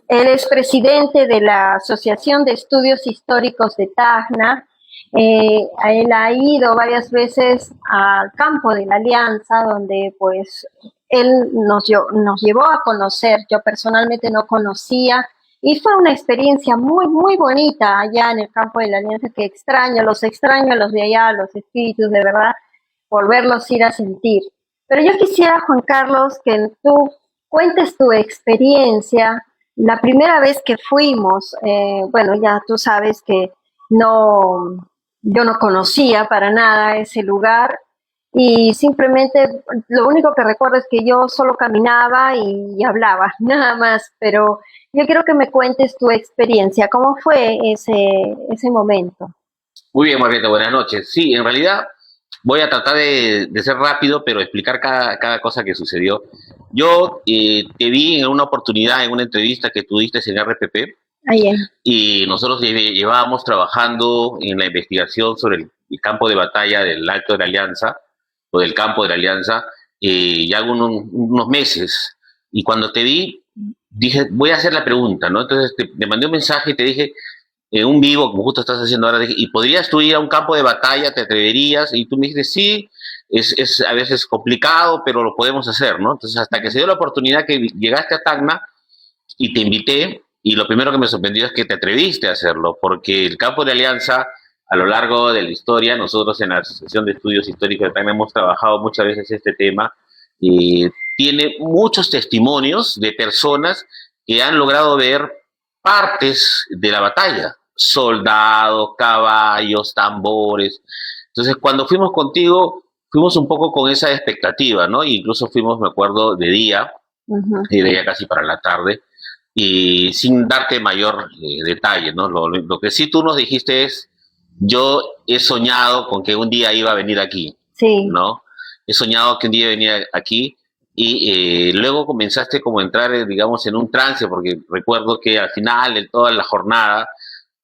Él es presidente de la Asociación de Estudios Históricos de Tacna. Él ha ido varias veces al campo de la Alianza, donde pues él nos llevó a conocer. Yo personalmente no conocía y fue una experiencia muy, muy bonita allá en el campo de la Alianza que extraño a los de allá, los espíritus, de verdad, volverlos a ir a sentir. Pero yo quisiera, Juan Carlos, que tú cuentes tu experiencia la primera vez que fuimos. Bueno, ya tú sabes que no, yo no conocía para nada ese lugar y simplemente lo único que recuerdo es que yo solo caminaba y hablaba, nada más, pero yo quiero que me cuentes tu experiencia, ¿cómo fue ese momento? Muy bien, Margarita, buenas noches. Sí, en realidad voy a tratar de ser rápido, pero explicar cada cosa que sucedió. Yo te vi en una oportunidad, en una entrevista que tuviste en RPP, Ayer. y nosotros llevábamos trabajando en la investigación sobre el campo de batalla del Alto de la Alianza, o del campo de la Alianza, ya unos meses. Y cuando te vi, dije, voy a hacer la pregunta, ¿no? Entonces te mandé un mensaje y te dije, en un vivo, como justo estás haciendo ahora, ¿y podrías tú ir a un campo de batalla? ¿Te atreverías? Y tú me dijiste, sí, es a veces complicado, pero lo podemos hacer, ¿no? Entonces, hasta que se dio la oportunidad que llegaste a Tacna y te invité, y lo primero que me sorprendió es que te atreviste a hacerlo, porque el campo de Alianza, a lo largo de la historia, nosotros en la Asociación de Estudios Históricos de Tacna hemos trabajado muchas veces este tema, y tiene muchos testimonios de personas que han logrado ver partes de la batalla, soldados, caballos, tambores. Entonces, cuando fuimos contigo, fuimos un poco con esa expectativa, ¿no? E incluso fuimos, me acuerdo, de día, Uh-huh. y de ya casi para la tarde, y sin darte mayor detalle, ¿no? Lo que sí tú nos dijiste es, yo he soñado con que un día iba a venir aquí, Sí. ¿no? He soñado que un día venía aquí, y luego comenzaste como a entrar, digamos, en un trance, porque recuerdo que al final de toda la jornada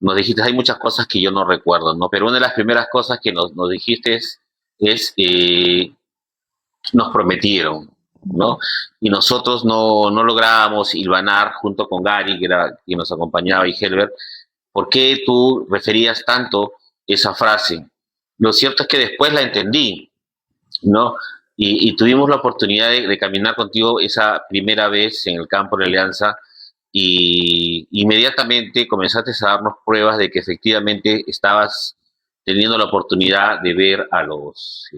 nos dijiste, hay muchas cosas que yo no recuerdo, ¿no? Pero una de las primeras cosas que nos dijiste es nos prometieron, ¿no? Y nosotros no lográbamos hilvanar junto con Gary, que era quien nos acompañaba, y Helbert, ¿por qué tú referías tanto esa frase? Lo cierto es que después la entendí, ¿no? Y tuvimos la oportunidad de caminar contigo esa primera vez en el campo de Alianza, y inmediatamente comenzaste a darnos pruebas de que efectivamente estabas teniendo la oportunidad de ver a los,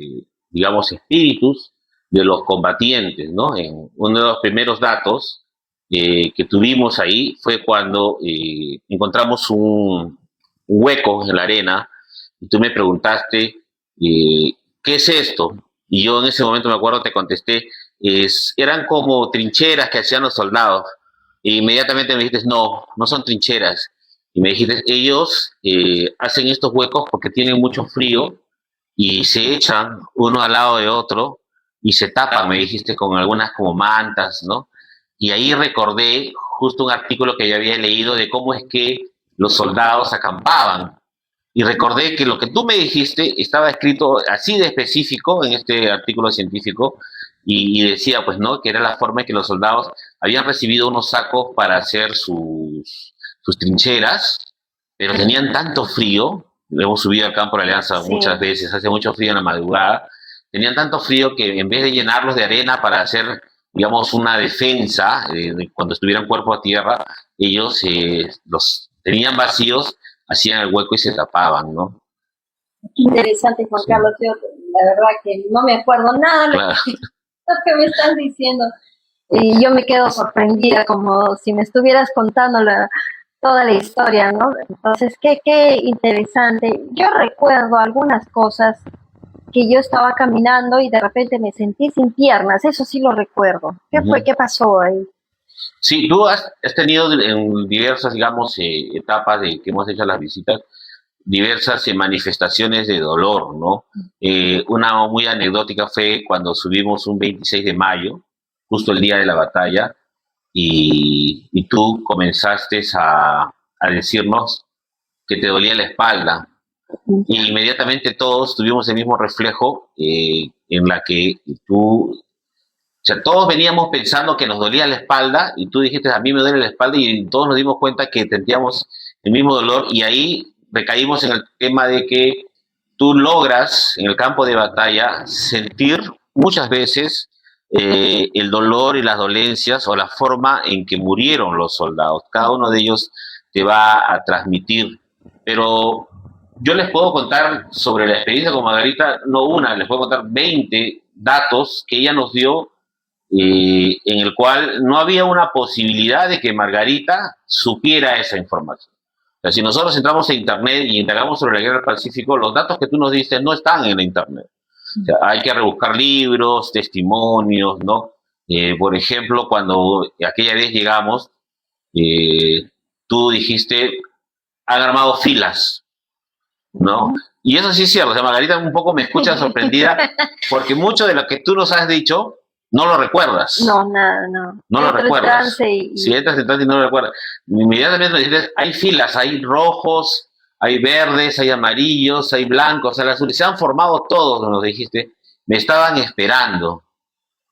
digamos, espíritus de los combatientes, ¿no? En uno de los primeros datos que tuvimos ahí fue cuando encontramos un hueco en la arena y tú me preguntaste, ¿qué es esto? Y yo en ese momento me acuerdo te contesté, eran como trincheras que hacían los soldados. E inmediatamente me dijiste, no, no son trincheras. Y me dijiste, ellos hacen estos huecos porque tienen mucho frío y se echan uno al lado de otro y se tapan, me dijiste, con algunas como mantas, ¿no? Y ahí recordé justo un artículo que yo había leído de cómo es que los soldados acampaban. Y recordé que lo que tú me dijiste estaba escrito así de específico en este artículo científico, y decía, pues, ¿no? Que era la forma en que los soldados habían recibido unos sacos para hacer sus trincheras, pero tenían tanto frío, hemos subido al campo de la Alianza muchas Sí. veces, hace mucho frío en la madrugada, tenían tanto frío que en vez de llenarlos de arena para hacer, digamos, una defensa cuando estuvieran cuerpo a tierra, ellos los tenían vacíos, hacían el hueco y se tapaban, ¿no? Interesante, Juan Sí. Carlos. Yo, la verdad que no me acuerdo nada de Claro. lo que me estás diciendo. Y yo me quedo sorprendida, como si me estuvieras contando toda la historia, ¿no? Entonces, qué interesante. Yo recuerdo algunas cosas que yo estaba caminando y de repente me sentí sin piernas, eso sí lo recuerdo. ¿Qué fue? Uh-huh. ¿Qué pasó ahí? Sí, tú has tenido en diversas, digamos, etapas de que hemos hecho las visitas, diversas manifestaciones de dolor, ¿no? Una muy anecdótica fue cuando subimos un 26 de mayo, justo el día de la batalla, y tú comenzaste a decirnos que te dolía la espalda, y inmediatamente todos tuvimos el mismo reflejo en la que tú sea, todos veníamos pensando que nos dolía la espalda y tú dijiste, a mí me duele la espalda y todos nos dimos cuenta que sentíamos el mismo dolor y ahí recaímos en el tema de que tú logras en el campo de batalla sentir muchas veces el dolor y las dolencias o la forma en que murieron los soldados. Cada uno de ellos te va a transmitir. Pero yo les puedo contar sobre la experiencia con Margarita, no una, les puedo contar 20 datos que ella nos dio en el cual no había una posibilidad de que Margarita supiera esa información. O sea, si nosotros entramos a Internet y indagamos sobre la Guerra del Pacífico, los datos que tú nos diste no están en la Internet. O sea, hay que rebuscar libros, testimonios, ¿no? Por ejemplo, cuando aquella vez llegamos, tú dijiste, han armado filas, ¿no? Y eso sí es cierto, o sea, Margarita un poco me escucha sorprendida, porque mucho de lo que tú nos has dicho, no lo recuerdas. No, nada, no. No lo recuerdas. Si entras en trance y no lo recuerdas. Inmediatamente me dices, hay filas, hay rojos, hay verdes, hay amarillos, hay blancos, hay azules. Se han formado todos, nos dijiste. Me estaban esperando,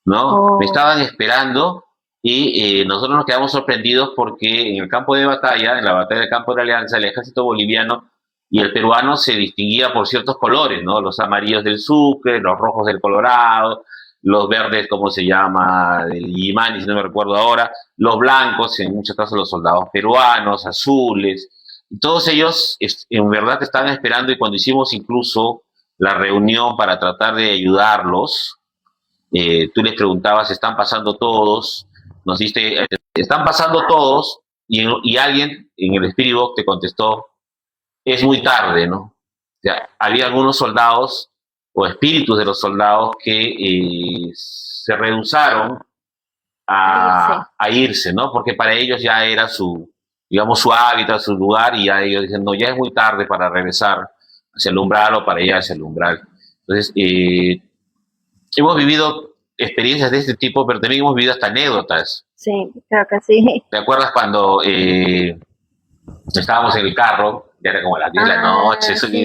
¿no? Oh. Me estaban esperando y nosotros nos quedamos sorprendidos porque en el campo de batalla, en la batalla del campo de la Alianza, el ejército boliviano y el peruano se distinguía por ciertos colores, ¿no? Los amarillos del Sucre, los rojos del Colorado, los verdes, ¿cómo se llama? Del Yimani, si no me recuerdo ahora, los blancos, en muchos casos los soldados peruanos, azules, y todos ellos en verdad te estaban esperando y cuando hicimos incluso la reunión para tratar de ayudarlos, tú les preguntabas, ¿están pasando todos? Nos diste, ¿están pasando todos? Y alguien en el Spirit Box te contestó, es muy tarde, ¿no? O sea, había algunos soldados o espíritus de los soldados que se rehusaron a irse, ¿no? Porque para ellos ya era su, digamos, su hábitat, su lugar, y ya ellos dicen, no, ya es muy tarde para regresar hacia el umbral o para ir hacia el umbral. Entonces, hemos vivido experiencias de este tipo, pero también hemos vivido hasta anécdotas. Sí, creo que sí. ¿Te acuerdas cuando estábamos en el carro? Ya era como las 10 de la noche, sí,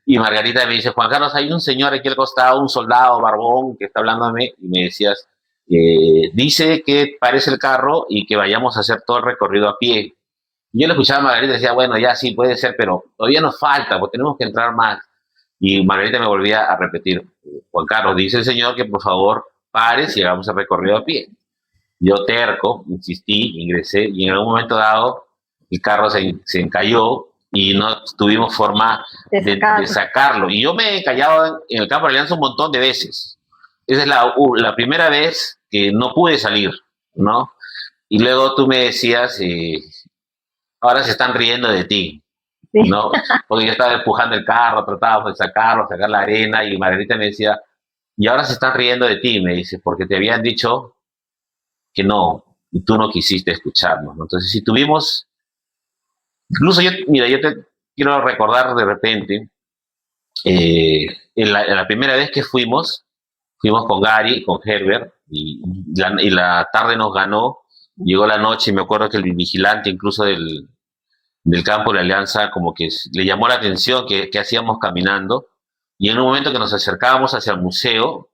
y Margarita me dice, Juan Carlos, hay un señor aquí al costado, un soldado barbón que está hablándome, y me decías, dice que parece el carro y que vayamos a hacer todo el recorrido a pie. Y yo le escuchaba a Margarita y decía, bueno, ya sí puede ser, pero todavía nos falta, porque tenemos que entrar más. Y Margarita me volvía a repetir, Juan Carlos, dice el señor que por favor pares y hagamos el recorrido a pie. Yo terco, insistí, ingresé, y en algún momento dado el carro se encalló y no tuvimos forma de sacarlo. Y yo me he callado en el campo de Alianza un montón de veces. Esa es la primera vez que no pude salir, ¿no? Y luego tú me decías, ahora se están riendo de ti, ¿no? Porque yo estaba empujando el carro, trataba de sacarlo, sacar la arena, y Margarita me decía, y ahora se están riendo de ti, me dice, porque te habían dicho que no, y tú no quisiste escucharnos, ¿no? Entonces, si tuvimos... Incluso yo, mira, yo te quiero recordar de repente, en la primera vez que fuimos con Gary, con Herbert, y la tarde nos ganó, llegó la noche y me acuerdo que el vigilante incluso del campo de la Alianza como que le llamó la atención que hacíamos caminando, y en un momento que nos acercábamos hacia el museo,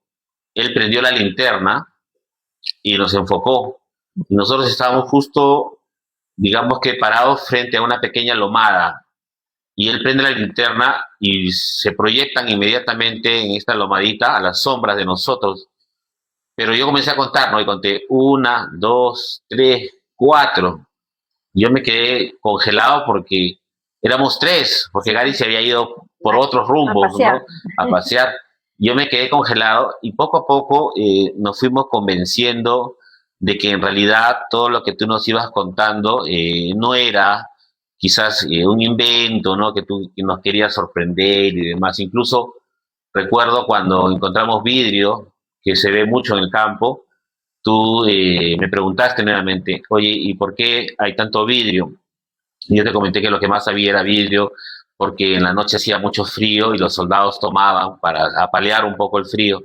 él prendió la linterna y nos enfocó, y nosotros estábamos justo, digamos que parados frente a una pequeña lomada, y él prende la linterna y se proyectan inmediatamente en esta lomadita a las sombras de nosotros. Pero yo comencé a contar, ¿no? Y conté 1, 2, 3, 4. Yo me quedé congelado porque éramos 3, porque Gary se había ido por otros rumbos, ¿no? A pasear. Yo me quedé congelado y poco a poco nos fuimos convenciendo de que en realidad todo lo que tú nos ibas contando no era quizás un invento, ¿no? Que nos querías sorprender y demás. Incluso recuerdo cuando encontramos vidrio, que se ve mucho en el campo, tú me preguntaste nuevamente, oye, ¿y por qué hay tanto vidrio? Y yo te comenté que lo que más había era vidrio, porque en la noche hacía mucho frío y los soldados tomaban para apalear un poco el frío.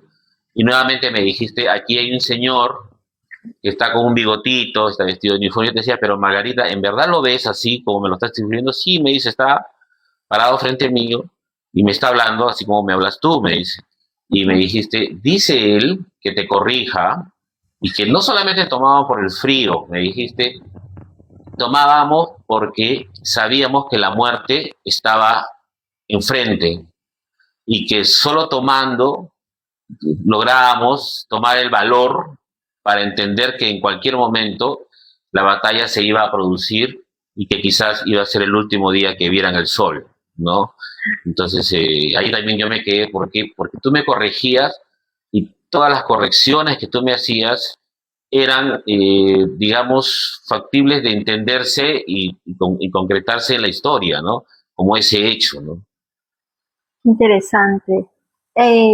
Y nuevamente me dijiste, aquí hay un señor que está con un bigotito, está vestido de uniforme. Yo te decía, pero Margarita, ¿en verdad lo ves así como me lo estás describiendo? Sí, me dice, está parado frente mío y me está hablando así como me hablas tú, me dice. Y me dijiste, dice él que te corrija y que no solamente tomábamos por el frío, me dijiste, tomábamos porque sabíamos que la muerte estaba enfrente y que solo tomando lográbamos tomar el valor para entender que en cualquier momento la batalla se iba a producir y que quizás iba a ser el último día que vieran el sol, ¿no? Entonces ahí también yo me quedé, porque tú me corregías y todas las correcciones que tú me hacías eran, digamos, factibles de entenderse y concretarse en la historia, ¿no? Como ese hecho, ¿no? Interesante.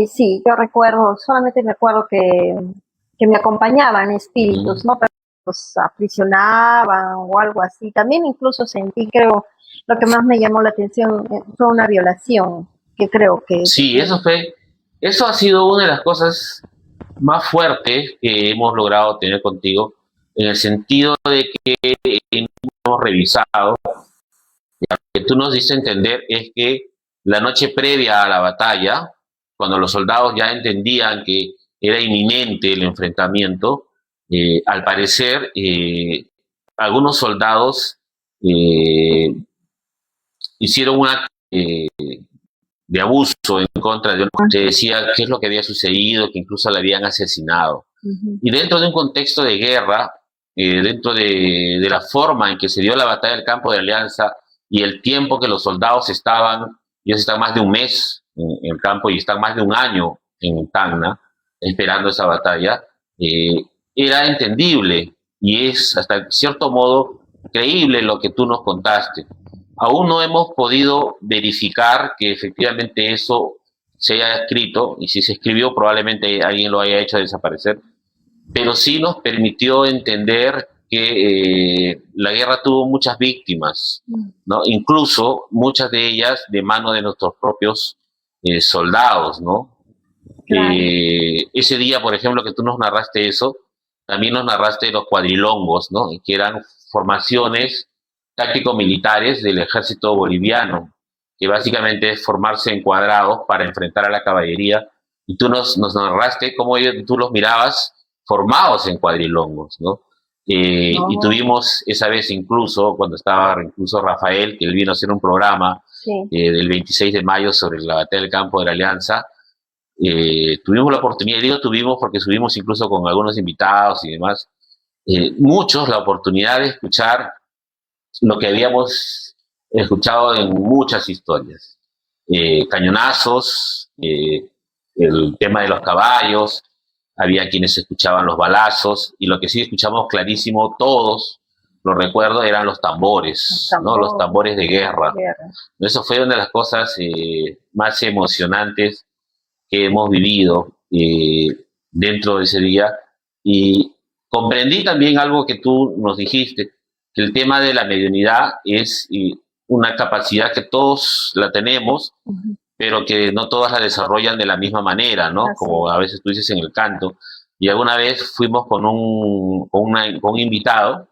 Sí, yo recuerdo, solamente me acuerdo que me acompañaban espíritus, Mm. ¿no? Pero los aprisionaban o algo así. También incluso sentí, creo, lo que más me llamó la atención fue una violación, que creo Sí, eso ha sido una de las cosas más fuertes que hemos logrado tener contigo, en el sentido de que hemos revisado, que tú nos diste a entender es que la noche previa a la batalla, cuando los soldados ya entendían que era inminente el enfrentamiento, al parecer algunos soldados eh, hicieron una de abuso en contra de una, se decía qué es lo que había sucedido, que incluso la habían asesinado. uh-huh. Y dentro de un contexto de guerra, dentro de la forma en que se dio la batalla del campo de Alianza y el tiempo que los soldados estaban, ellos están más de un mes en el campo y están más de un año en Tacna esperando esa batalla, era entendible y es hasta cierto modo creíble lo que tú nos contaste. Aún no hemos podido verificar que efectivamente eso se haya escrito, y si se escribió probablemente alguien lo haya hecho desaparecer, pero sí nos permitió entender que la guerra tuvo muchas víctimas, ¿no? Incluso muchas de ellas de mano de nuestros propios soldados, ¿no? Claro. Ese día, por ejemplo, que tú nos narraste eso, también nos narraste los cuadrilongos, ¿no? Que eran formaciones táctico-militares del ejército boliviano, que básicamente es formarse en cuadrados para enfrentar a la caballería. Y tú nos narraste cómo tú los mirabas formados en cuadrilongos, ¿no? Y tuvimos esa vez incluso, cuando estaba incluso Rafael, que él vino a hacer un programa Sí. del 26 de mayo sobre la batalla del campo de la Alianza, tuvimos la oportunidad, digo tuvimos porque subimos incluso con algunos invitados y demás, muchos la oportunidad de escuchar lo que habíamos escuchado en muchas historias. Cañonazos, el tema de los caballos, había quienes escuchaban los balazos, y lo que sí escuchamos clarísimo todos, lo recuerdo, eran los tambores, ¿no? Los tambores de guerra. Eso fue una de las cosas más emocionantes que hemos vivido dentro de ese día, y comprendí también algo que tú nos dijiste, que el tema de la mediunidad es una capacidad que todos la tenemos, pero que no todas la desarrollan de la misma manera, ¿no? Como a veces tú dices en el canto. Y alguna vez fuimos con un invitado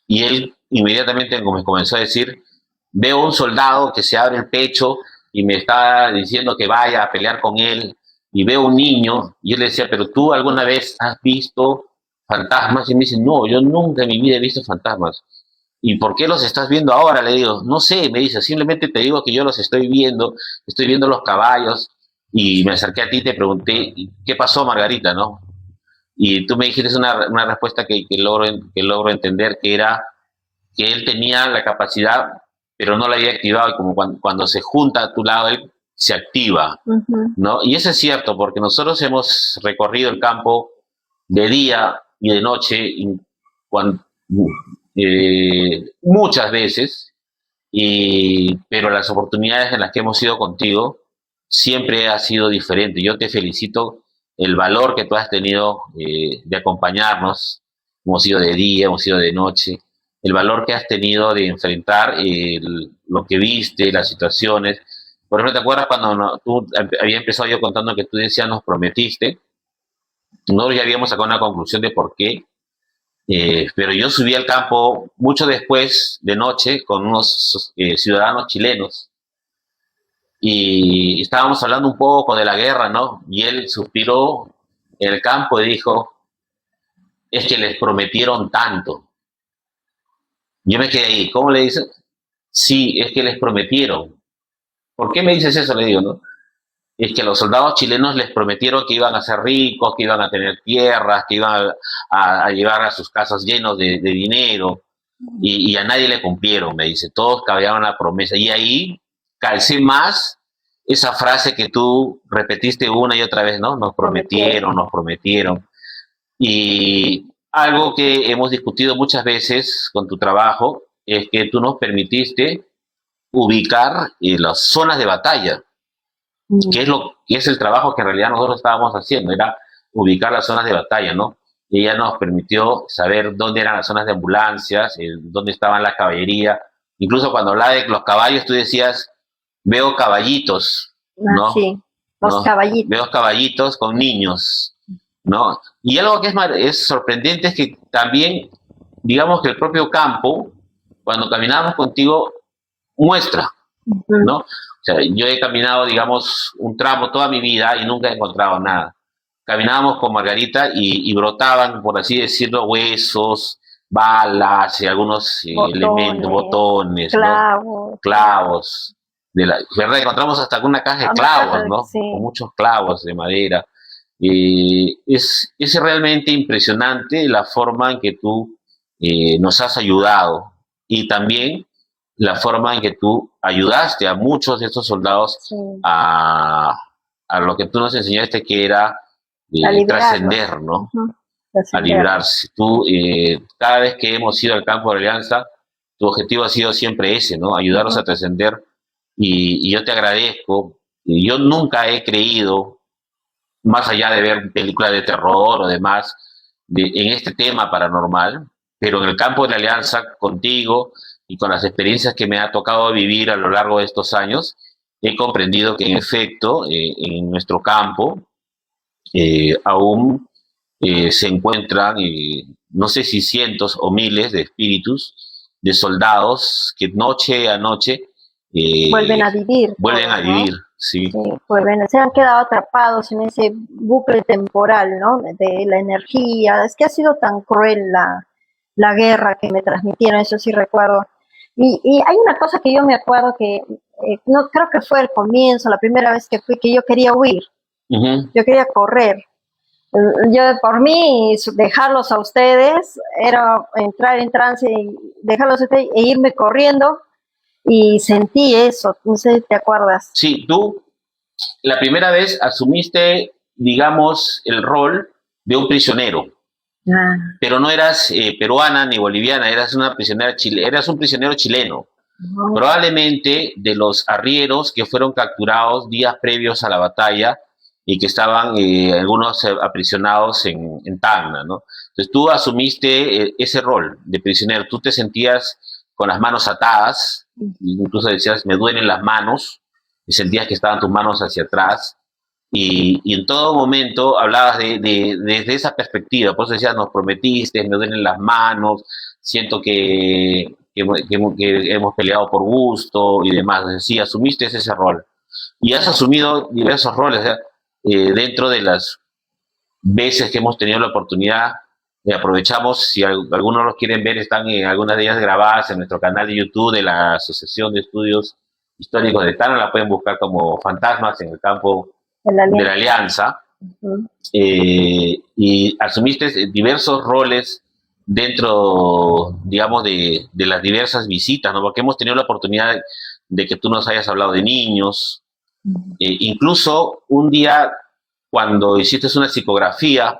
y él inmediatamente me comenzó a decir, veo un soldado que se abre el pecho y me está diciendo que vaya a pelear con él, y veo un niño, y yo le decía, pero tú alguna vez has visto fantasmas, y me dice, no, yo nunca en mi vida he visto fantasmas. ¿Y por qué los estás viendo ahora? Le digo, no sé, me dice, simplemente te digo que yo los estoy viendo los caballos, y me acerqué a ti y te pregunté, ¿qué pasó, Margarita, no? Y tú me dijiste una respuesta que logro entender, que era que él tenía la capacidad, pero no la había activado, y como cuando se junta a tu lado, él se activa, ¿no? Y eso es cierto, porque nosotros hemos recorrido el campo de día y de noche, cuando, muchas veces, pero las oportunidades en las que hemos ido contigo siempre ha sido diferente. Yo te felicito el valor que tú has tenido de acompañarnos. Hemos ido de día, hemos ido de noche. El valor que has tenido de enfrentar lo que viste, las situaciones. Por ejemplo, ¿te acuerdas cuando tú había empezado yo contando que tú decías, nos prometiste? Nosotros ya habíamos sacado una conclusión de por qué. Pero yo subí al campo mucho después, de noche, con unos ciudadanos chilenos, y estábamos hablando un poco de la guerra, ¿no? Y él suspiró en el campo y dijo, es que les prometieron tanto. Yo me quedé ahí, ¿cómo le dicen? Sí, es que les prometieron. ¿Por qué me dices eso? Le digo, ¿no? Es que los soldados chilenos les prometieron que iban a ser ricos, que iban a tener tierras, que iban a llevar a sus casas llenos de dinero, y a nadie le cumplieron, me dice, todos cabeaban la promesa. Y ahí calcé más esa frase que tú repetiste una y otra vez, ¿no? Nos prometieron, nos prometieron. Y algo que hemos discutido muchas veces con tu trabajo es que tú nos permitiste ubicar las zonas de batalla, que es el trabajo que en realidad nosotros estábamos haciendo, era ubicar las zonas de batalla, ¿no? Y ella nos permitió saber dónde eran las zonas de ambulancias, dónde estaban la caballería. Incluso cuando hablaba de los caballos, tú decías, veo caballitos, ¿no? Sí, los ¿no? caballitos. Veo caballitos con niños, ¿no? Y algo que es sorprendente es que también, digamos que el propio campo, cuando caminamos contigo, muestra, ¿no? O sea, yo he caminado, digamos, un tramo toda mi vida y nunca he encontrado nada. Caminábamos con Margarita y brotaban, por así decirlo, huesos, balas y algunos elementos, botones, clavos, ¿no? Clavos. ¿Verdad? Encontramos hasta una caja de clavos, ¿no? Sí. Con muchos clavos de madera. Es realmente impresionante la forma en que tú nos has ayudado y también la forma en que tú ayudaste a muchos de estos soldados a lo que tú nos enseñaste que era trascender, ¿no? A librarse. Tú, cada vez que hemos ido al campo de Alianza, tu objetivo ha sido siempre ese, ¿no? Ayudarlos a trascender y yo te agradezco. Yo nunca he creído, más allá de ver películas de terror o demás, en este tema paranormal, pero en el campo de la Alianza, contigo y con las experiencias que me ha tocado vivir a lo largo de estos años, he comprendido que en efecto, en nuestro campo, aún se encuentran, no sé si cientos o miles de espíritus de soldados que noche a noche vuelven a vivir. Vuelven a vivir, sí. Se han quedado atrapados en ese bucle temporal, ¿no? De la energía. Es que ha sido tan cruel la guerra que me transmitieron, eso sí recuerdo. Y hay una cosa que yo me acuerdo que, no creo que fue el comienzo, la primera vez que fui, que yo quería huir. Yo quería correr. Yo, por mí, dejarlos a ustedes, era entrar en trance y dejarlos a ustedes e irme corriendo. Y sentí eso, no sé si te acuerdas. Sí, tú la primera vez asumiste, digamos, el rol de un prisionero. Pero no eras peruana ni boliviana, eras una prisionera eras un prisionero chileno. Probablemente de los arrieros que fueron capturados días previos a la batalla y que estaban algunos aprisionados en Tacna, ¿no? Entonces tú asumiste ese rol de prisionero, tú te sentías con las manos atadas, incluso decías, me duelen las manos, y sentías que estaban tus manos hacia atrás, y en todo momento hablabas desde esa perspectiva, por eso decías, nos prometiste, me duelen las manos, siento que hemos peleado por gusto y demás. Sí, asumiste ese rol. Y has asumido diversos roles dentro de las veces que hemos tenido la oportunidad. Aprovechamos, si algunos los quieren ver, están algunas de ellas grabadas en nuestro canal de YouTube de la Asociación de Estudios Históricos de Tacna, la pueden buscar como Fantasmas en el campo de la Alianza. Y asumiste diversos roles dentro, digamos, de las diversas visitas, ¿no? Porque hemos tenido la oportunidad de que tú nos hayas hablado de niños, incluso un día cuando hiciste una psicografía,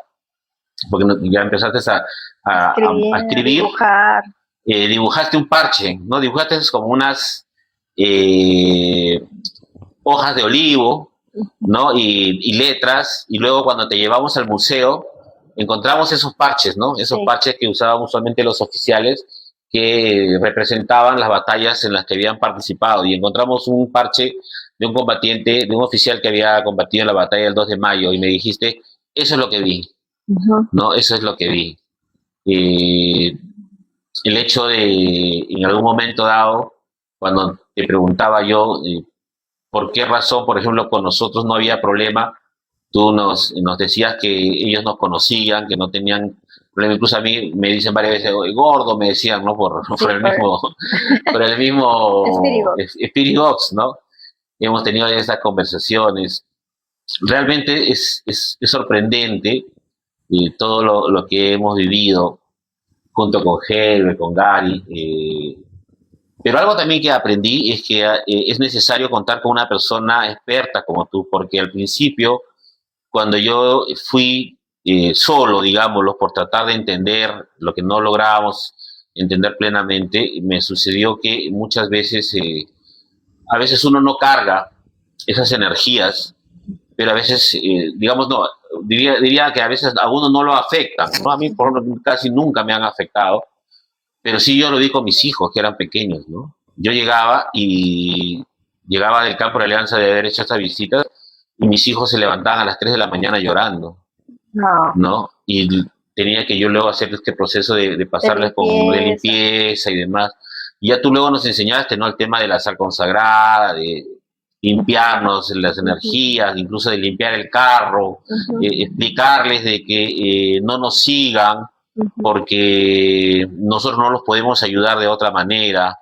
porque ya empezaste a escribir, dibujaste un parche, ¿no? Dibujaste como unas hojas de olivo, ¿no? Y letras, y luego cuando te llevamos al museo, encontramos esos parches, ¿no? Esos parches que usaban usualmente los oficiales que representaban las batallas en las que habían participado, y encontramos un parche de un combatiente, de un oficial que había combatido en la batalla del 2 de mayo, y me dijiste, eso es lo que vi. No, eso es lo que vi. El hecho de, en algún momento dado, cuando te preguntaba yo por qué razón, por ejemplo, con nosotros no había problema, tú nos decías que ellos nos conocían, que no tenían incluso a mí me dicen varias veces, "Oye, gordo", me decían, ¿no? Sí, Por el mismo, por el Spirit mismo Box. Spirit Box, ¿no? Hemos tenido esas conversaciones. Realmente es sorprendente todo lo que hemos vivido junto con Helber, con Gary. Pero algo también que aprendí es que es necesario contar con una persona experta como tú, porque al principio, cuando yo fui solo, digámoslo, por tratar de entender lo que no lográbamos entender plenamente, me sucedió que muchas veces, a veces uno no carga esas energías, pero a veces, digamos, no, diría que a veces a uno no lo afectan, ¿no? A mí por ejemplo, casi nunca me han afectado, pero sí yo lo vi con mis hijos, que eran pequeños, ¿no? Yo llegaba del campo de Alianza de haber hecho estas visitas y mis hijos se levantaban a las 3 de la mañana llorando, No, ¿no? Y tenía que yo luego hacer este proceso de de pasarles con de limpieza. limpieza y demás. Y ya tú luego nos enseñaste, ¿no? El tema de la sal consagrada, de limpiarnos las Ujú, energías, incluso de limpiar el carro, ujú, explicarles de que no nos sigan ujú. porque nosotros no los podemos ayudar de otra manera,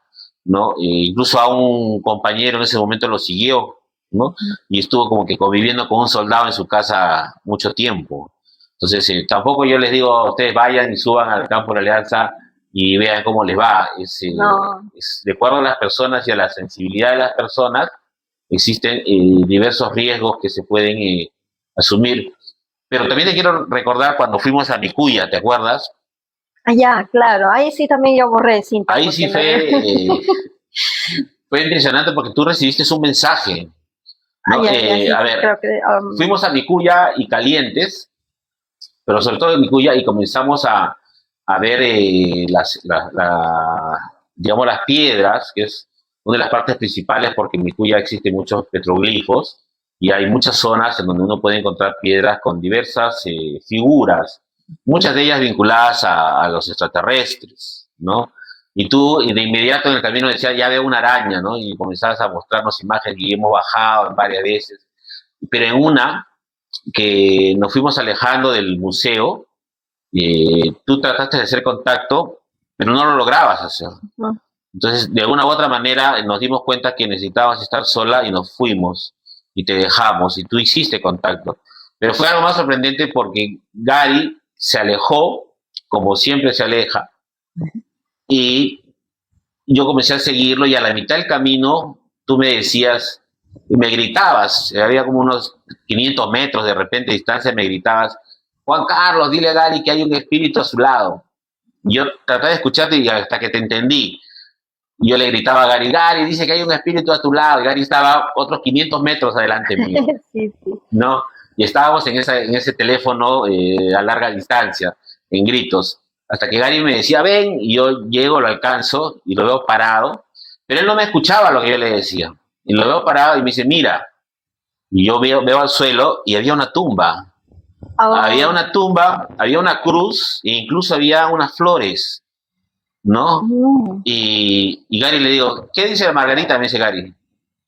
¿no? Incluso a un compañero en ese momento lo siguió, ¿no? Y estuvo como que conviviendo con un soldado en su casa mucho tiempo. Entonces, tampoco yo les digo, ustedes vayan y suban al campo de la Alianza y vean cómo les va. No, Es de acuerdo a las personas y a la sensibilidad de las personas, existen diversos riesgos que se pueden asumir. Pero también te quiero recordar cuando fuimos a Micuya, ¿te acuerdas? allá, claro, ahí sí también yo borré cinta Ahí porque sí no había. fue impresionante porque tú recibiste un mensaje, ¿no? Ay, ay, ay, sí, A ver, creo que fuimos a Micuya y Calientes, pero sobre todo en Micuya y comenzamos a ver digamos, las piedras, que es una de las partes principales porque en Micuya existen muchos petroglifos y hay muchas zonas en donde uno puede encontrar piedras con diversas figuras, muchas de ellas vinculadas a los extraterrestres, ¿no? Y tú de inmediato en el camino decías, ya veo una araña, ¿no? Y comenzabas a mostrarnos imágenes y hemos bajado varias veces. Pero en una que nos fuimos alejando del museo, tú trataste de hacer contacto, pero no lo lograbas hacer. no. Entonces, de alguna u otra manera, nos dimos cuenta que necesitabas estar sola y nos fuimos y te dejamos y tú hiciste contacto. Pero fue algo más sorprendente porque Gary se alejó, como siempre se aleja, y yo comencé a seguirlo y a la mitad del camino tú me decías, me gritabas, había como unos 500 metros de repente de distancia, me gritabas, Juan Carlos, dile a Gary que hay un espíritu a su lado. Yo traté de escucharte y hasta que te entendí. Yo le gritaba a Gary, Gary, dice que hay un espíritu a tu lado. Y Gary estaba otros 500 metros adelante mío, Sí, sí. ¿no? Y estábamos en ese teléfono a larga distancia, en gritos. Hasta que Gary me decía, ven, y yo llego, lo alcanzo y lo veo parado. Pero él no me escuchaba lo que yo le decía. Y lo veo parado y me dice, mira. Y yo veo al suelo y había una tumba. Había Oh, una tumba, había una cruz e incluso había unas flores, ¿no? mm. Y Gary le digo, ¿qué dice la Margarita? Me dice Gary.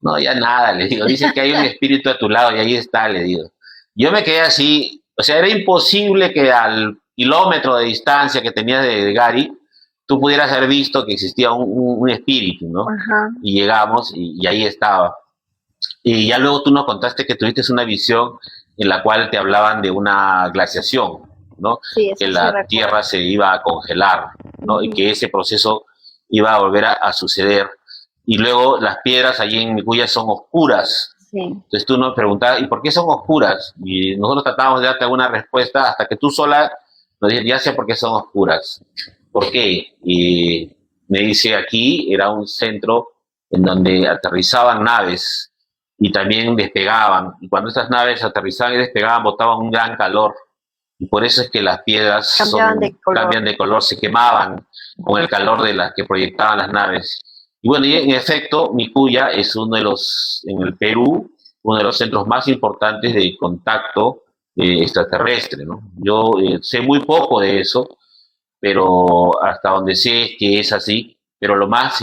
No, ya nada, le digo. Dice que hay un espíritu a tu lado y ahí está, le digo. Yo me quedé así, o sea, era imposible que al kilómetro de distancia que tenías de Gary, tú pudieras haber visto que existía un espíritu, ¿no? Ajá. Y llegamos y ahí estaba. Y ya luego tú nos contaste que tuviste una visión en la cual te hablaban de una glaciación, ¿no? Sí, Que eso sí la recuerdo. Tierra se iba a congelar, ¿no? Y Ujú. que ese proceso iba a volver a suceder. Y luego las piedras allí en Micuya son oscuras. Sí. Entonces tú nos preguntabas, ¿y por qué son oscuras? Y nosotros tratábamos de darte alguna respuesta hasta que tú sola nos dijiste, ya sé por qué son oscuras. ¿Por qué? Y me dice, aquí era un centro en donde aterrizaban naves y también despegaban. Y cuando estas naves aterrizaban y despegaban, botaban un gran calor. Y por eso es que las piedras Cambiaban de color. cambian de color, se quemaban con el calor de las que proyectaban las naves. Y bueno, y en efecto, Micuya es uno de los, en el Perú, uno de los centros más importantes de contacto extraterrestre, ¿no? Yo sé muy poco de eso, pero hasta donde sé que es así, pero lo más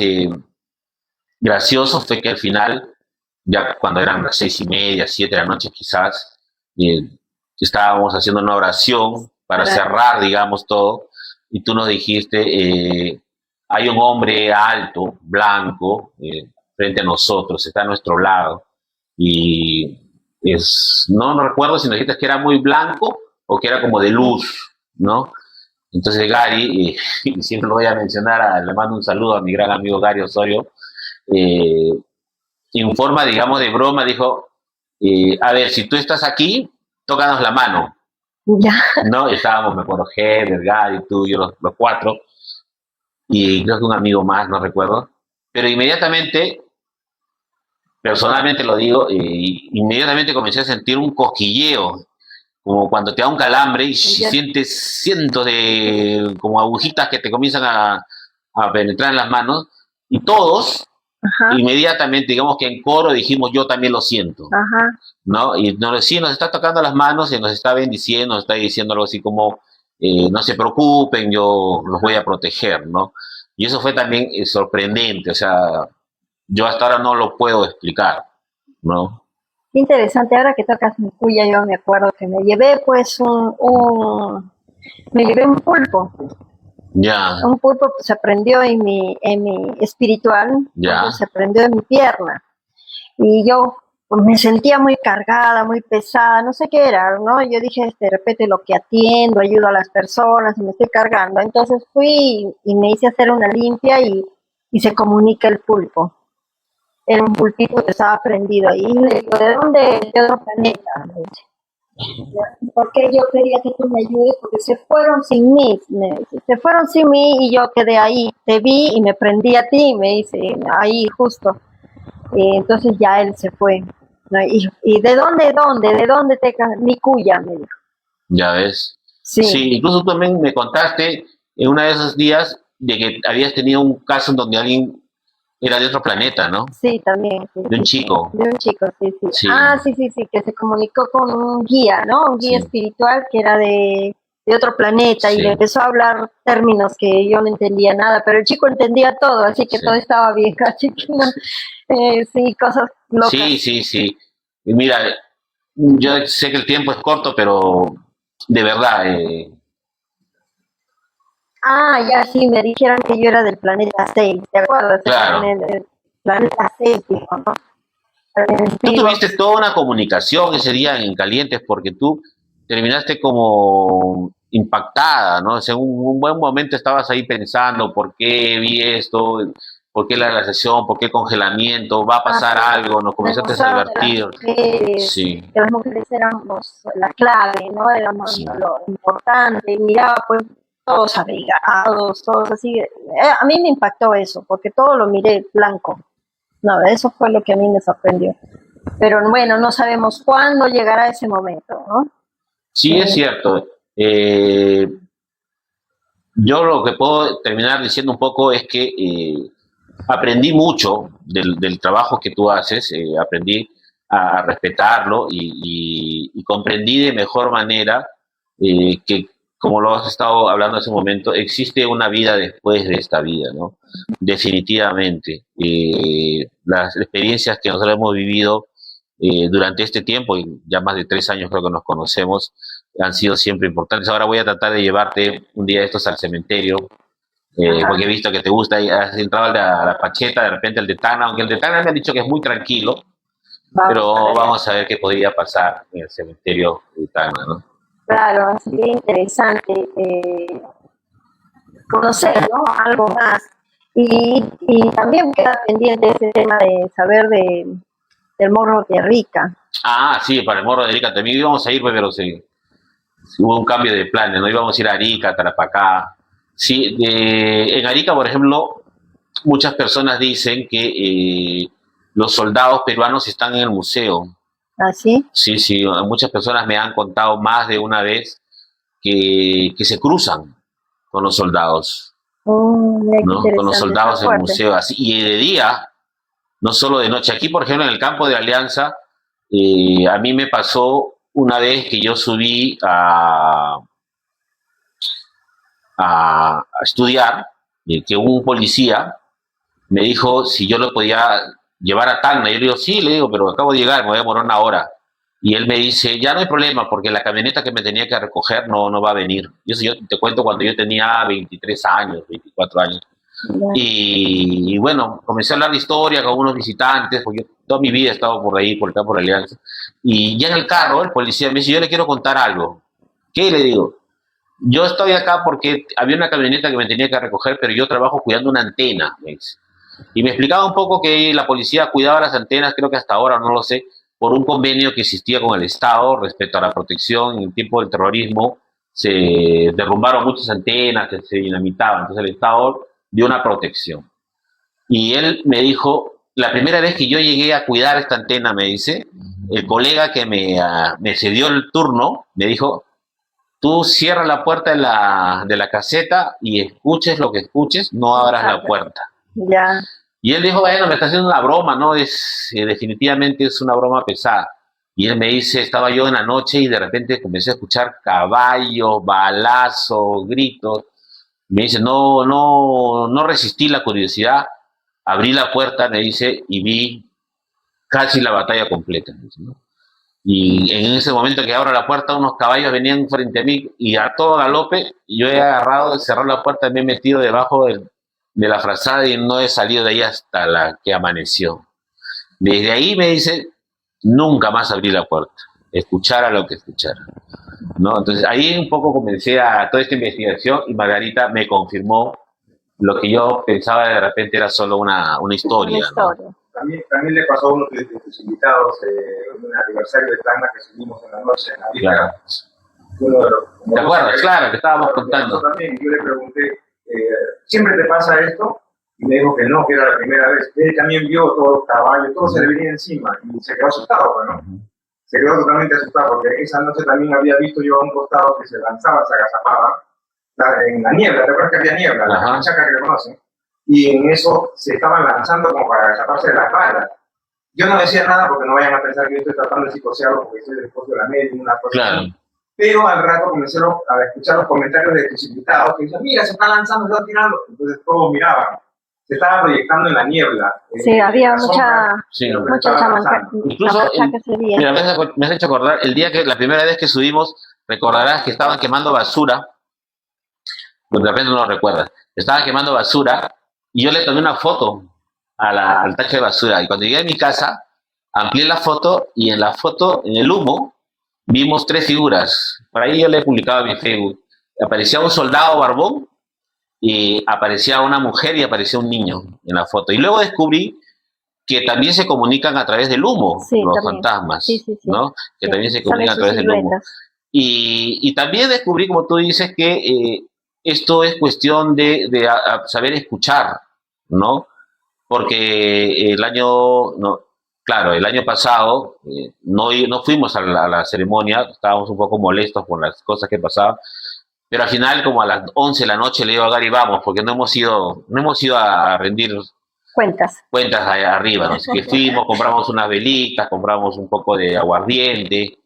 gracioso fue que al final, ya cuando eran las 6:30, 7 de la noche quizás, eh, estábamos haciendo una oración para cerrar, digamos, todo, y tú nos dijiste, hay un hombre alto, blanco, frente a nosotros, está a nuestro lado, y no recuerdo si nos dijiste que era muy blanco o que era como de luz, ¿no? Entonces Gary, y siempre lo voy a mencionar, le mando un saludo a mi gran amigo Gary Osorio, eh, en forma, digamos, de broma, dijo, a ver, si tú estás aquí, tócanos la mano. Ya. ¿No? Y estábamos, me acuerdo, Heber, Gary, tú y yo, los cuatro, y creo que un amigo más, no recuerdo. Pero inmediatamente, personalmente lo digo, inmediatamente comencé a sentir un cosquilleo, como cuando te da un calambre y sientes cientos de como agujitas que te comienzan a penetrar en las manos, y todos, ajá, inmediatamente, digamos que en coro dijimos, yo también lo siento. Ajá. ¿No? Y sí, nos está tocando las manos y nos está bendiciendo, nos está diciendo algo así como, no se preocupen, yo los voy a proteger, ¿no? Y eso fue también sorprendente, o sea, yo hasta ahora no lo puedo explicar, ¿no? Interesante, ahora que tocas mi cuya, yo me acuerdo que me llevé pues me llevé un pulpo. Ya. Un pulpo pues, se prendió en mi espiritual, ya, se prendió en mi pierna. Y yo pues, me sentía muy cargada, muy pesada, no sé qué era, ¿no? Yo dije, de repente lo que atiendo, ayudo a las personas y me estoy cargando. Entonces fui y me hice hacer una limpia y se comunica el pulpo. Era un pulpito que estaba prendido ahí. Y le digo, ¿de dónde? De otro planeta. Porque yo quería que tú me ayudes, porque se fueron sin mí, se fueron sin mí y yo quedé ahí, te vi y me prendí a ti, me dice, ahí justo. Entonces ya él se fue. ¿No? ¿Y de dónde mi cuya? Me dijo. Ya ves. Sí. Sí, incluso tú también me contaste en uno de esos días de que habías tenido un caso en donde alguien era de otro planeta, ¿no? Sí, también. Sí, de un chico. De un chico, sí. Sí, que se comunicó con un guía, ¿no? Un guía espiritual que era de otro planeta y le empezó a hablar términos que yo no entendía nada, pero el chico entendía todo, así que todo estaba bien, así que no, sí, cosas locas. Sí. Y mira, yo sé que el tiempo es corto, pero de verdad... ya sí, me dijeron que yo era del planeta 6, ¿te acuerdas? Claro. El planeta 6, dijo, ¿no? Tú tuviste toda una comunicación ese día en Calientes porque tú terminaste como impactada, ¿no? O sea, un buen momento estabas ahí pensando, ¿por qué vi esto? ¿Por qué la glaciación? ¿Por qué el congelamiento? ¿Va a pasar algo? Nos comenzaste a advertir. Que las mujeres éramos la clave, ¿no? Éramos lo importante. Miraba, pues, todos abrigados, todos así. A mí me impactó eso, porque todo lo miré blanco. No, eso fue lo que a mí me sorprendió. Pero bueno, no sabemos cuándo llegará ese momento, ¿no? Sí, es cierto. Yo lo que puedo terminar diciendo un poco es que aprendí mucho del trabajo que tú haces, aprendí a respetarlo y comprendí de mejor manera que, como lo has estado hablando hace un momento, existe una vida después de esta vida, ¿no? Definitivamente. Las experiencias que nosotros hemos vivido durante este tiempo, y ya más de 3 años creo que nos conocemos, han sido siempre importantes. Ahora voy a tratar de llevarte un día de estos al cementerio, porque he visto que te gusta, y has entrado a la Pacheta, de repente el de Tacna, aunque el de Tacna me han dicho que es muy tranquilo, pero vamos a ver qué podría pasar en el cementerio de Tacna, ¿no? Claro, sería interesante conocer, ¿no? Algo más. Y también queda pendiente ese tema de saber del Morro de Arica. Sí, para el Morro de Arica también íbamos a ir, pero sí, hubo un cambio de planes, ¿no? Íbamos a ir a Arica, Tarapacá. Sí, en Arica, por ejemplo, muchas personas dicen que los soldados peruanos están en el museo. ¿Ah, sí? Sí, muchas personas me han contado más de una vez que se cruzan con los soldados, ¿no? Con los soldados en el museo, así, y de día, no solo de noche. Aquí, por ejemplo, en el campo de Alianza, a mí me pasó una vez que yo subí a estudiar, y que un policía me dijo si yo lo podía llevar a Tacna. Yo le digo, sí, le digo, pero acabo de llegar, me voy a demorar 1 hora. Y él me dice, ya no hay problema, porque la camioneta que me tenía que recoger no va a venir. Y eso yo te cuento cuando yo tenía 23 años, 24 años. Y bueno, comencé a hablar de historia con unos visitantes, porque yo toda mi vida he estado por ahí, por acá, por Alianza. Y ya en el carro, el policía me dice, yo le quiero contar algo. ¿Qué? Le digo, yo estoy acá porque había una camioneta que me tenía que recoger, pero yo trabajo cuidando una antena, me dice. Y me explicaba un poco que la policía cuidaba las antenas, creo que hasta ahora, no lo sé, por un convenio que existía con el Estado respecto a la protección en el tiempo del terrorismo. Se derrumbaron muchas antenas, que se dinamitaban, entonces el Estado dio una protección. Y él me dijo, la primera vez que yo llegué a cuidar esta antena, me dice, el colega que me cedió el turno, me dijo, tú cierra la puerta de la caseta y escuches lo que escuches, no abras la puerta. Ya. Y él dijo, bueno, me está haciendo una broma, ¿no? Definitivamente es una broma pesada. Y él me dice, estaba yo en la noche y de repente comencé a escuchar caballos, balazos, gritos. Me dice, no resistí la curiosidad, abrí la puerta, me dice, y vi casi la batalla completa. Dice, ¿no? Y en ese momento que abro la puerta, unos caballos venían frente a mí y a todo galope, y yo he agarrado, cerrado la puerta, me he metido debajo de la frazada y no he salido de ahí hasta la que amaneció. Desde ahí me dice, nunca más abrí la puerta, escuchara lo que escuchara. ¿No? Entonces ahí un poco comencé a toda esta investigación y Margarita me confirmó lo que yo pensaba de repente era solo una historia. Una historia. ¿No? También le pasó a uno de tus invitados en un aniversario de Tacna que subimos en la noche en la vida. Claro. ¿Te acuerdas? Claro, que estábamos contando. También, yo le pregunté, ¿siempre te pasa esto? Y me dijo que no, que era la primera vez. Él también vio todos los caballos, todo se le venía encima y se quedó asustado, ¿no? Se quedó totalmente asustado porque esa noche también había visto yo a un costado que se lanzaba, se agazapaba en la niebla, ¿te acuerdas que había niebla? La machaca que conocen. Y en eso se estaban lanzando como para agazaparse de las balas. Yo no decía nada porque no vayan a pensar que yo estoy tratando de psicosearlo porque soy del esposo de la media, una cosa así. Pero al rato comencé a escuchar los comentarios de tus invitados que decían, mira, se está lanzando, se está tirando. Entonces todos miraban. Se estaba proyectando en la niebla. Sí, había mucha chamanca. Incluso, mira, me has hecho acordar, el día que la primera vez que subimos, recordarás que estaban quemando basura. De repente no lo recuerdas. Estaban quemando basura y yo le tomé una foto al tacho de basura. Y cuando llegué a mi casa, amplié la foto y en la foto, en el humo, vimos 3 figuras. Por ahí yo le he publicado en mi Facebook. Aparecía un soldado barbón, y aparecía una mujer y aparecía un niño en la foto. Y luego descubrí que también se comunican a través del humo, los fantasmas, ¿no? Que también se comunican a través del humo. Y también descubrí, como tú dices, que esto es cuestión de saber escuchar, ¿no? Porque el año pasado no fuimos a la ceremonia, estábamos un poco molestos por las cosas que pasaban, pero al final, como a las 11 de la noche, le digo a Gary, vamos, porque no hemos ido a rendir cuentas allá arriba, ¿no? Así que fuimos, compramos unas velitas, compramos un poco de aguardiente.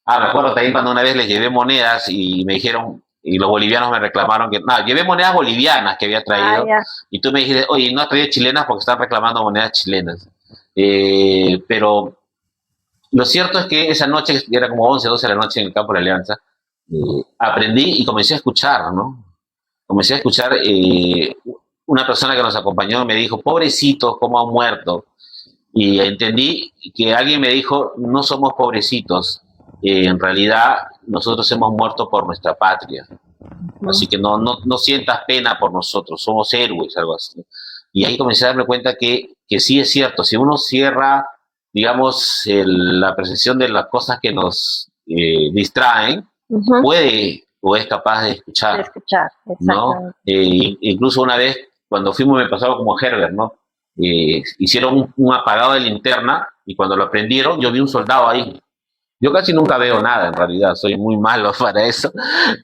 Me acuerdo también cuando una vez les llevé monedas y me dijeron, y los bolivianos me reclamaron que, llevé monedas bolivianas que había traído, y tú me dijiste, oye, no has traído chilenas porque están reclamando monedas chilenas. Pero lo cierto es que esa noche, que era como 11, 12 de la noche en el campo de la Alianza, aprendí y comencé a escuchar, ¿no? Comencé a escuchar, una persona que nos acompañó me dijo, pobrecitos, cómo han muerto. Y entendí que alguien me dijo, no somos pobrecitos, en realidad nosotros hemos muerto por nuestra patria. Así que no sientas pena por nosotros, somos héroes, algo así. Y ahí comencé a darme cuenta que sí es cierto, si uno cierra, digamos, la percepción de las cosas que nos distraen, puede o es capaz de escuchar, ¿no? Incluso una vez, cuando fuimos, me pasaba como Herbert, ¿no? Hicieron un apagado de linterna y cuando lo prendieron, yo vi un soldado ahí. Yo casi nunca veo nada, en realidad, soy muy malo para eso,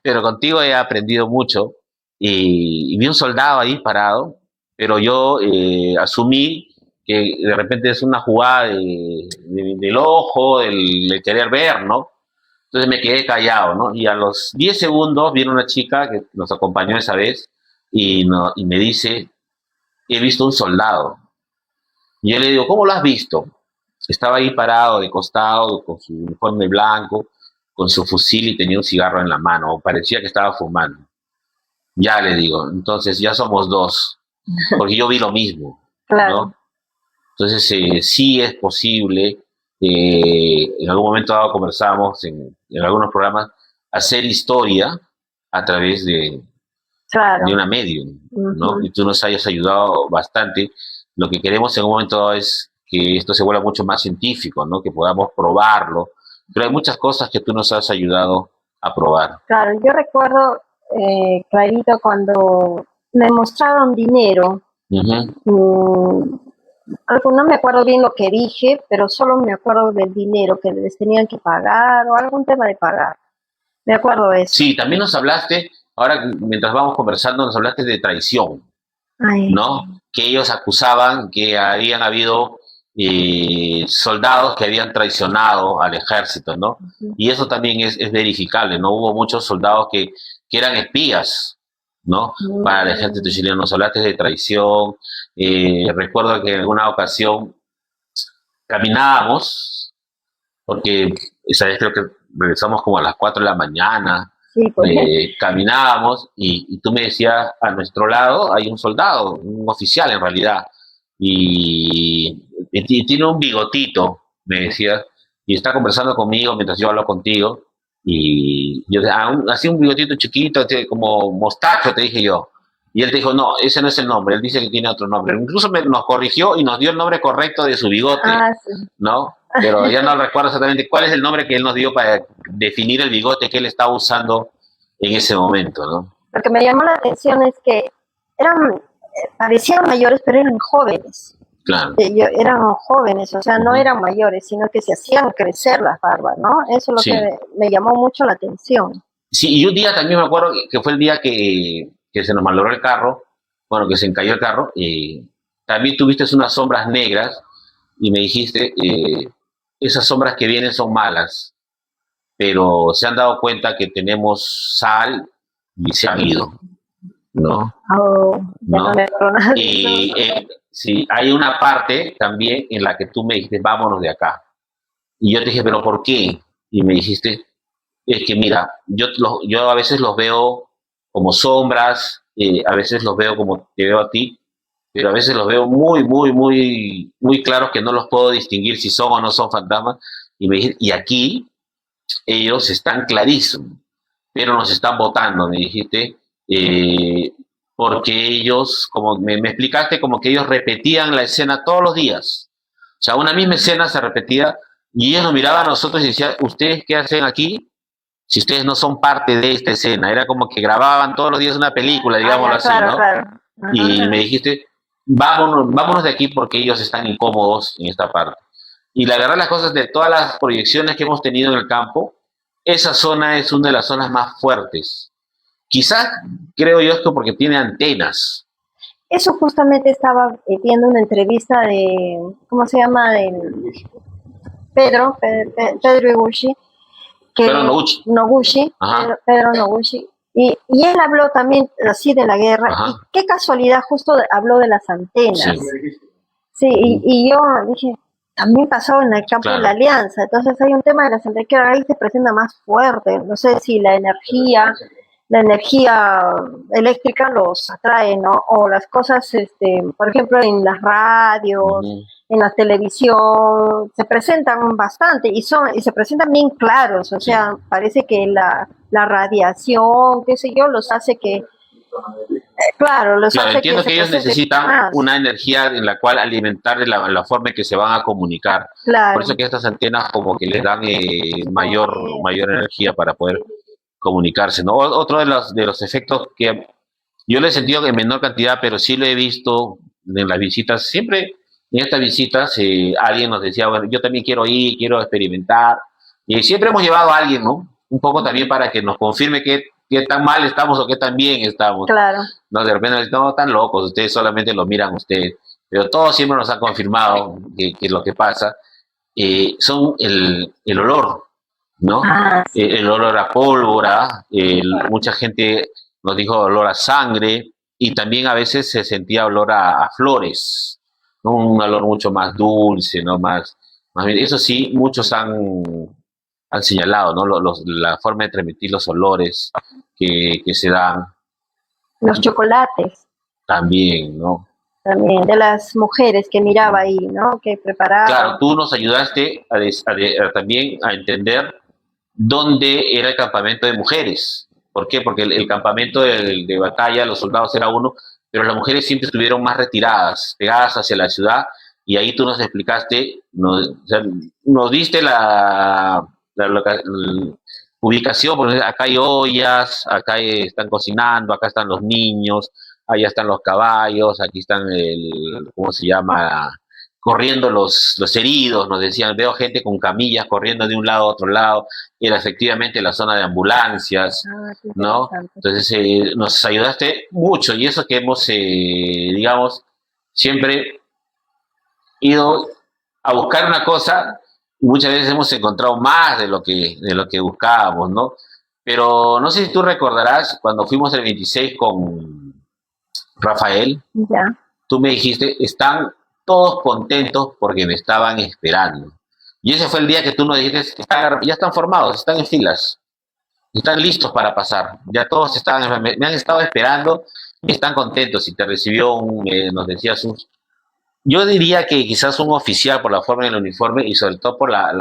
pero contigo he aprendido mucho y vi un soldado ahí parado, pero yo asumí que de repente es una jugada del ojo, del querer ver, ¿no? Entonces me quedé callado, ¿no? Y a los 10 segundos viene una chica que nos acompañó esa vez y me dice, he visto un soldado. Y yo le digo, ¿cómo lo has visto? Estaba ahí parado de costado, con su uniforme blanco, con su fusil y tenía un cigarro en la mano, o parecía que estaba fumando. Ya le digo, entonces ya somos dos, porque yo vi lo mismo, Claro, ¿no? Entonces sí es posible, en algún momento dado conversamos en algunos programas, hacer historia a través claro. de una medium, ¿no? Ujú. Y tú nos hayas ayudado bastante. Lo que queremos en un momento dado es que esto se vuelva mucho más científico, ¿no? Que podamos probarlo. Pero hay muchas cosas que tú nos has ayudado a probar. Claro, yo recuerdo clarito cuando me mostraron dinero. Ujú. mm, no me acuerdo bien lo que dije, pero solo me acuerdo del dinero que les tenían que pagar o algún tema de pagar. Me acuerdo de eso. Sí, también nos hablaste, ahora mientras vamos conversando, nos hablaste de traición, Ay, ¿no? Que ellos acusaban que habían habido soldados que habían traicionado al ejército, ¿no? Y eso también es verificable, ¿no? Hubo muchos soldados que eran espías, ¿no? Para el ejército chileno. Nos hablaste de traición. Recuerdo que en alguna ocasión caminábamos, porque esa vez creo que regresamos como a las 4 de la mañana, sí, pues. caminábamos y tú me decías, a nuestro lado hay un soldado, un oficial en realidad, y tiene un bigotito, me decías, y está conversando conmigo mientras yo hablo contigo, y yo así un bigotito chiquito, como mostacho, te dije yo. Y él te dijo, no, ese no es el nombre, él dice que tiene otro nombre. Incluso nos corrigió y nos dio el nombre correcto de su bigote, Ah, sí. ¿no? Pero ya no recuerdo exactamente cuál es el nombre que él nos dio para definir el bigote que él estaba usando en ese momento, ¿no? Lo que me llamó la atención es que eran, parecían mayores, pero eran jóvenes. Claro. Eran jóvenes, o sea, no eran mayores, sino que se hacían crecer las barbas, ¿no? Eso es lo Sí. que me llamó mucho la atención. Sí, y un día también me acuerdo que fue el día que se nos malogró el carro, bueno, que se encalló el carro, y también tuviste unas sombras negras y me dijiste, esas sombras que vienen son malas, pero se han dado cuenta que tenemos sal y se han ido, ¿no? Oh, ya no ¿No? me acuerdo nada de Y eso. sí, hay una parte también en la que tú me dijiste, vámonos de acá. Y yo te dije, ¿pero por qué? Y me dijiste, es que mira, yo a veces los veo como sombras, a veces los veo como te veo a ti, pero a veces los veo muy, muy, muy, muy claros que no los puedo distinguir si son o no son fantasmas. Y me dijiste, y aquí ellos están clarísimos, pero nos están votando, me dijiste, eh, porque ellos, como me explicaste, como que ellos repetían la escena todos los días. O sea, una misma escena se repetía y ellos nos miraban a nosotros y decían, ¿ustedes qué hacen aquí? Si ustedes no son parte de esta escena. Era como que grababan todos los días una película, digámoslo Ya, así, claro, ¿no? claro. Y me dijiste, vámonos de aquí porque ellos están incómodos en esta parte. Y la verdad, las cosas de todas las proyecciones que hemos tenido en el campo, esa zona es una de las zonas más fuertes. Quizás creo yo esto porque tiene antenas. Eso justamente estaba viendo una entrevista de, ¿cómo se llama? Pedro Iguchi, que Pero Noguchi, Pedro Noguchi, y él habló también así de la guerra. Ajá. Y qué casualidad, justo habló de las antenas. Sí. Sí, y yo dije, también pasó en el campo de la Alianza. Entonces hay un tema de las antenas que ahí se presenta más fuerte. No sé si la energía eléctrica los atrae, ¿no? O las cosas, por ejemplo, en las radios, en la televisión, se presentan bastante y se presentan bien claros. O sea, parece que la radiación, qué sé yo, los hace que claro, entiendo que ellos necesitan una energía en la cual alimentar la forma en que se van a comunicar. Claro. Por eso que estas antenas como que les dan mayor energía para poder comunicarse, ¿no? Otro de los efectos que yo lo he sentido en menor cantidad, pero sí lo he visto en las visitas. Siempre en estas visitas alguien nos decía, bueno, yo también quiero ir, quiero experimentar. Y siempre hemos llevado a alguien, ¿no? Un poco también para que nos confirme qué tan mal estamos o qué tan bien estamos. Claro. No, de repente no están locos, ustedes solamente lo miran ustedes. Pero todos siempre nos han confirmado que lo que pasa son el olor, ¿no? Sí. El olor a pólvora, mucha gente nos dijo olor a sangre y también a veces se sentía olor a flores, ¿no? Un olor mucho más dulce, ¿no? Más Más bien, eso sí, muchos han señalado, ¿no? La forma de transmitir los olores que se dan Los chocolates también, ¿no? también, de las mujeres que miraba ahí, ¿no? Que Claro, preparaban. tú nos ayudaste también a entender dónde era el campamento de mujeres. ¿Por qué? Porque el campamento de batalla, los soldados era uno, pero las mujeres siempre estuvieron más retiradas, pegadas hacia la ciudad, y ahí tú nos explicaste, o sea, nos diste la ubicación, porque acá hay ollas, acá están cocinando, acá están los niños, allá están los caballos, aquí están ¿cómo se llama? Corriendo los heridos, nos decían, veo gente con camillas corriendo de un lado a otro lado, y era efectivamente la zona de ambulancias, Ah, qué ¿no? interesante. Entonces nos ayudaste mucho y eso que hemos, digamos, siempre ido a buscar una cosa, muchas veces hemos encontrado más de lo que buscábamos, ¿no? Pero no sé si tú recordarás cuando fuimos el 26 con Rafael, Ya. tú me dijiste, están todos contentos porque me estaban esperando. Y ese fue el día que tú nos dijiste, ya están formados, están en filas, están listos para pasar. Ya todos me han estado esperando y están contentos. Y te recibió nos decías yo diría que quizás un oficial por la forma del uniforme y sobre todo por la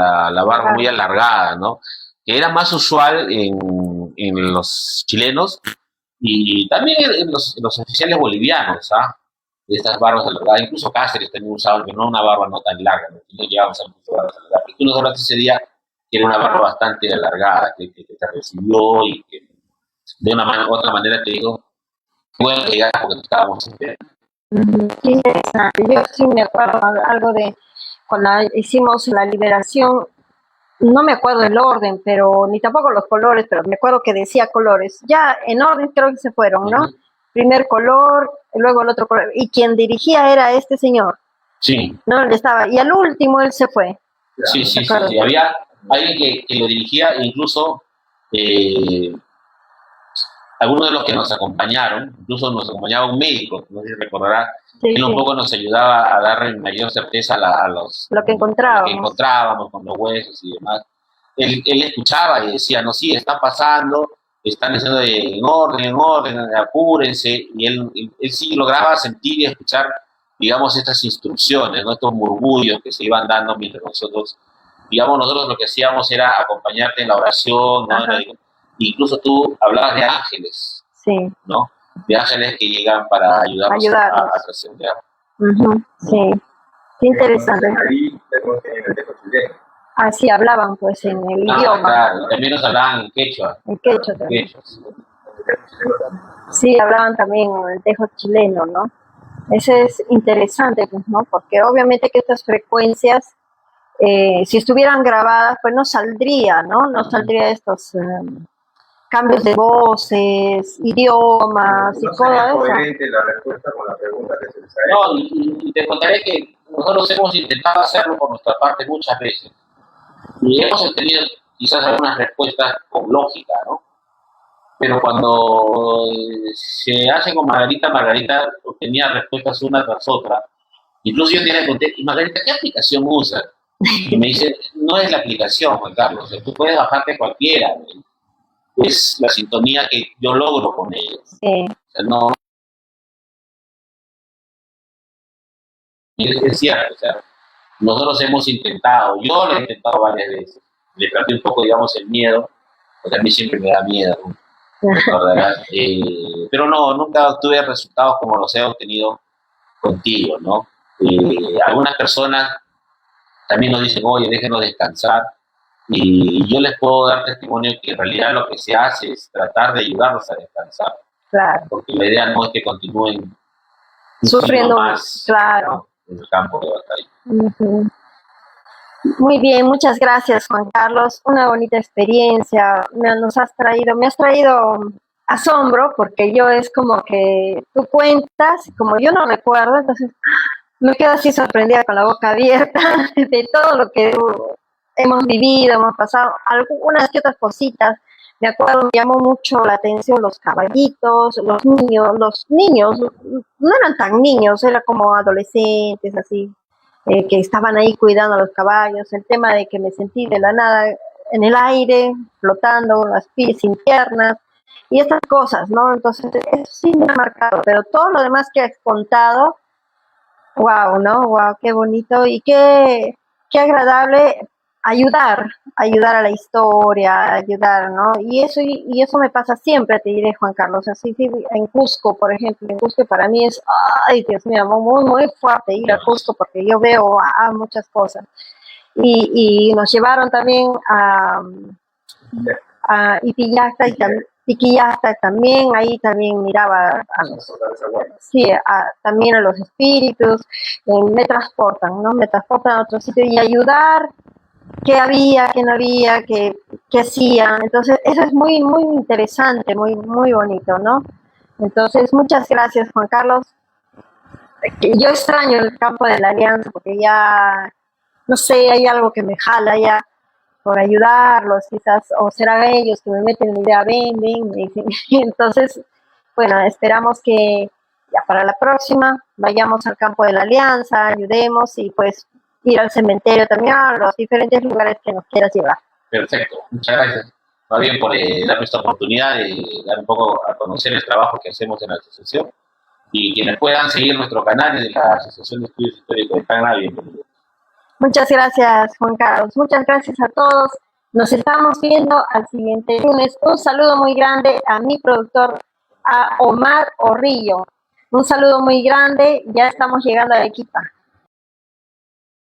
barba muy Claro. alargada, ¿no? Que era más usual en los chilenos y también en los oficiales bolivianos, ¿ah? De estas barbas alargadas, incluso Cáceres también usaba, pero no una barba no tan larga, no llegábamos a mucho barbas alargadas. Y tú nos hablaste ese día que era una barba bastante alargada, que te recibió y que de otra manera te dijo, bueno, llegar porque te estábamos esperando. Qué interesante. Yo sí me acuerdo algo de cuando hicimos la liberación, no me acuerdo el orden, pero ni tampoco los colores, pero me acuerdo que decía colores. Ya en orden creo que se fueron, ¿no? Primer color, luego el otro color. Y quien dirigía era este señor. Sí. No, él estaba. Y al último él se fue. Sí, sí, sí, sí. Había alguien que lo dirigía, incluso algunos de los que nos acompañaron, incluso nos acompañaba un médico, no sé si recordará, Sí, él un poco nos ayudaba a dar mayor certeza a lo que encontrábamos con los huesos y demás. Él escuchaba y decía, no, sí, están pasando, están diciendo en orden, apúrense, y él sí lograba sentir y escuchar, digamos, estas instrucciones, ¿no? Estos murmullos que se iban dando mientras nosotros lo que hacíamos era acompañarte en la oración, ¿no? Incluso tú hablabas de ángeles, sí, ¿no? De ángeles que llegan para ayudarnos. A trascender. Sí, qué interesante. Ahí tenemos el tejo chileno. Así hablaban pues en el idioma. Claro, también nos hablaban en quechua. En quechua también. Sí. Sí, hablaban también el tejo chileno, ¿no? Ese es interesante, pues, ¿no? Porque obviamente que estas frecuencias, si estuvieran grabadas, pues no saldría, ¿no? No saldría estos cambios de voces, idiomas y todo eso. Coherente la respuesta con la pregunta que se les ha hecho. No, y te contaré que nosotros hemos intentado hacerlo por nuestra parte muchas veces. Y hemos tenido quizás algunas respuestas con lógica, ¿no? Pero cuando se hace con Margarita obtenía respuestas una tras otra. Incluso yo le pregunté, Margarita, ¿qué aplicación usa? Y me dice, no es la aplicación, Juan Carlos, tú puedes bajarte cualquiera, ¿no? Es la sintonía que yo logro con ellos. Sí. O sea, no. Es cierto, o sea, nosotros hemos intentado, yo lo he intentado varias veces, le planteé un poco, digamos, el miedo, porque a mí siempre me da miedo, ¿no? Pero no, nunca obtuve resultados como los he obtenido contigo, ¿no? Algunas personas también nos dicen, oye, déjenos descansar, y yo les puedo dar testimonio que en realidad lo que se hace es tratar de ayudarlos a descansar. Claro. Porque la idea no es que continúen sufriendo más, claro, ¿no? En el campo de batalla. Muy bien, muchas gracias, Juan Carlos. Una bonita experiencia. Me has traído asombro, porque yo es como que tú cuentas, como yo no recuerdo, entonces me quedo así sorprendida con la boca abierta de todo lo que hemos vivido, hemos pasado, algunas que otras cositas. Me acuerdo, me llamó mucho la atención los caballitos, los niños no eran tan niños, eran como adolescentes, así. que estaban ahí cuidando a los caballos, el tema de que me sentí de la nada en el aire, flotando, las pies sin piernas, y estas cosas, ¿no? Entonces, eso sí me ha marcado, pero todo lo demás que has contado, wow, ¿no? Wow, qué bonito y qué agradable ayudar a la historia, ayudar, ¿no? Y eso me pasa siempre, te diré, Juan Carlos, así sí, en Cusco, por ejemplo, en Cusco para mí es, ay, Dios mío, muy, muy fuerte ir a Cusco porque yo veo muchas cosas. Y nos llevaron también a Ipillaca Iquillata también, ahí también miraba sí, también a los espíritus, me transportan, ¿no? Me transportan a otro sitio y ayudar, qué había, qué no había, qué hacían. Entonces, eso es muy, muy interesante, muy, muy bonito, ¿no? Entonces, muchas gracias, Juan Carlos. Yo extraño el campo de la Alianza porque ya, no sé, hay algo que me jala ya por ayudarlos, quizás, o serán ellos que me meten la idea, ven, me dicen. Entonces, bueno, esperamos que ya para la próxima vayamos al campo de la Alianza, ayudemos y pues ir al cementerio también, a los diferentes lugares que nos quieras llevar. Perfecto, muchas gracias. Más bien por darme esta oportunidad de dar un poco a conocer el trabajo que hacemos en la asociación y quienes puedan seguir nuestro canal de la Asociación de Estudios Históricos de Tacna, bienvenidos. Muchas gracias, Juan Carlos. Muchas gracias a todos. Nos estamos viendo al siguiente lunes. Un saludo muy grande a mi productor, a Omar Orrillo. Un saludo muy grande. Ya estamos llegando a Arequipa.